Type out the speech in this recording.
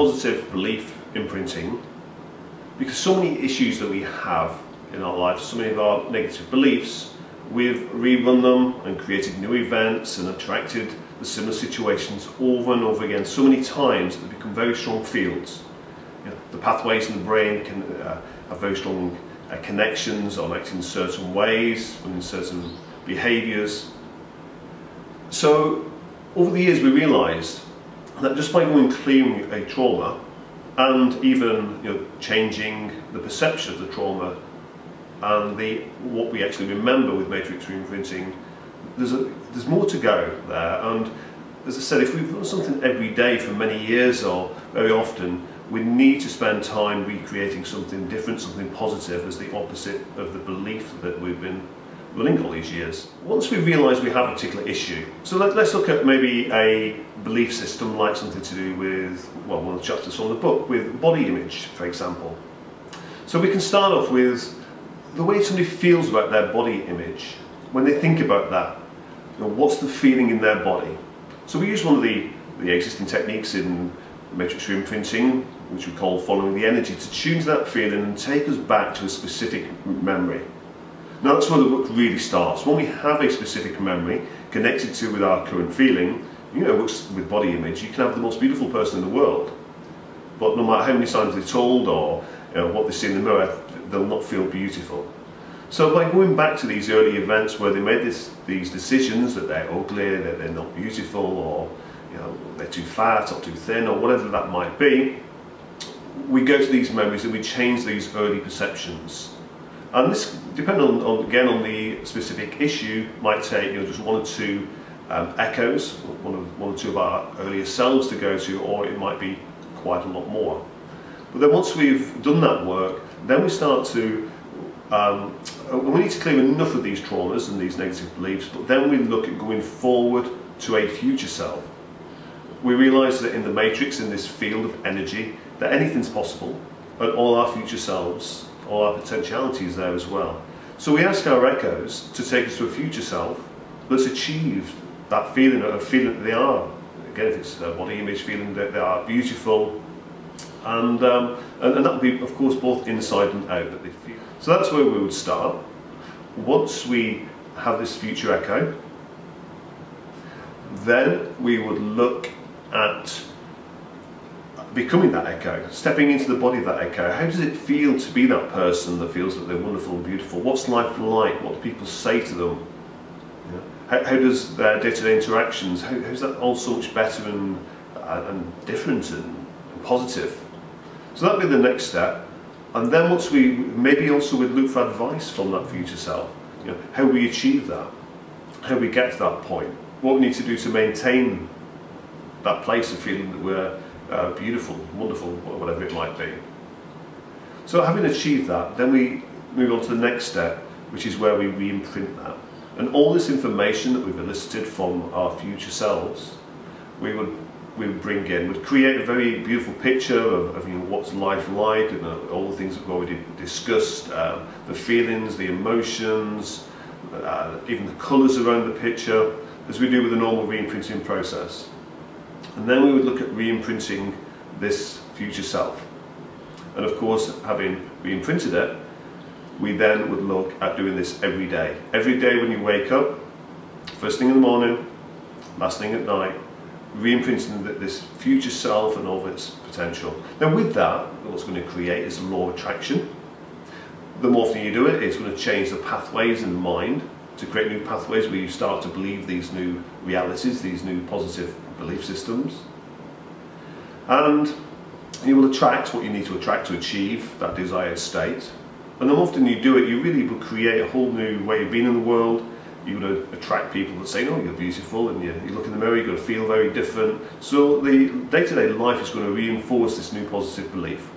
positive belief imprinting because so many issues that we have in our lives, so many of our negative beliefs, we've rerun them and created new events and attracted the similar situations over and over again so many times that they become very strong fields. You know, the pathways in the brain can have very strong connections or act in certain ways and in certain behaviours. So over the years we realised that just by going clearing a trauma and even changing the perception of the trauma and what we actually remember with Matrix Reimprinting, there's more to go there. And as I said, if we've done something every day for many years or very often, we need to spend time recreating something different, something positive as the opposite of the belief that we've been running all these years. Once we realise we have a particular issue, so let's look at maybe a belief system like something to do with, well, one of the chapters from the book, with body image, for example. So we can start off with the way somebody feels about their body image. When they think about that, what's the feeling in their body? So we use one of the existing techniques in Matrix Reimprinting, which we call following the energy, to tune to that feeling and take us back to a specific memory. Now that's where the book really starts. When we have a specific memory connected to with our current feeling, with body image, you can have the most beautiful person in the world, but no matter how many times they're told or what they see in the mirror, they'll not feel beautiful. So by going back to these early events where they made these decisions that they're ugly, that they're not beautiful, or they're too fat or too thin, or whatever that might be, we go to these memories and we change these early perceptions. And this, depending again on the specific issue, might take just one or two echoes, one or two of our earlier selves to go to, or it might be quite a lot more. But then once we've done that work, then we start to, we need to clear enough of these traumas and these negative beliefs, but then we look at going forward to a future self. We realise that in the matrix, in this field of energy, that anything's possible, and all our future selves, all our potentiality is there as well. So we ask our echoes to take us to a future self that's achieved that feeling, a feeling that they are, again if it's a body image, feeling that they are beautiful, and that would be of course both inside and out that they feel. So that's where we would start. Once we have this future echo, then we would look at becoming that echo, stepping into the body of that echo. How does it feel to be that person that feels that they're wonderful and beautiful? What's life like? What do people say to them? How does their day-to-day interactions, how's that all so much better and different and positive? So that would be the next step. And then once we, maybe also we'd look for advice from that future self. How we achieve that, how we get to that point, what we need to do to maintain that place of feeling that we're beautiful, wonderful, whatever it might be. So having achieved that, then we move on to the next step, which is where we re-imprint that. And all this information that we've elicited from our future selves, we would bring in, would create a very beautiful picture of what's life like, and all the things that we've already discussed, the feelings, the emotions, even the colours around the picture, as we do with the normal re-imprinting process. And then we would look at re-imprinting this future self. And of course, having re-imprinted it, we then would look at doing this every day. Every day when you wake up, first thing in the morning, last thing at night, re-imprinting this future self and all of its potential. Now with that, what's going to create is a law of attraction. The more often you do it, it's going to change the pathways in the mind to create new pathways where you start to believe these new realities, these new positive belief systems. And you will attract what you need to attract to achieve that desired state. And the more often you do it, you really will create a whole new way of being in the world. You're going to attract people that say, "Oh, you're beautiful," and you look in the mirror, you're going to feel very different. So the day-to-day life is going to reinforce this new positive belief.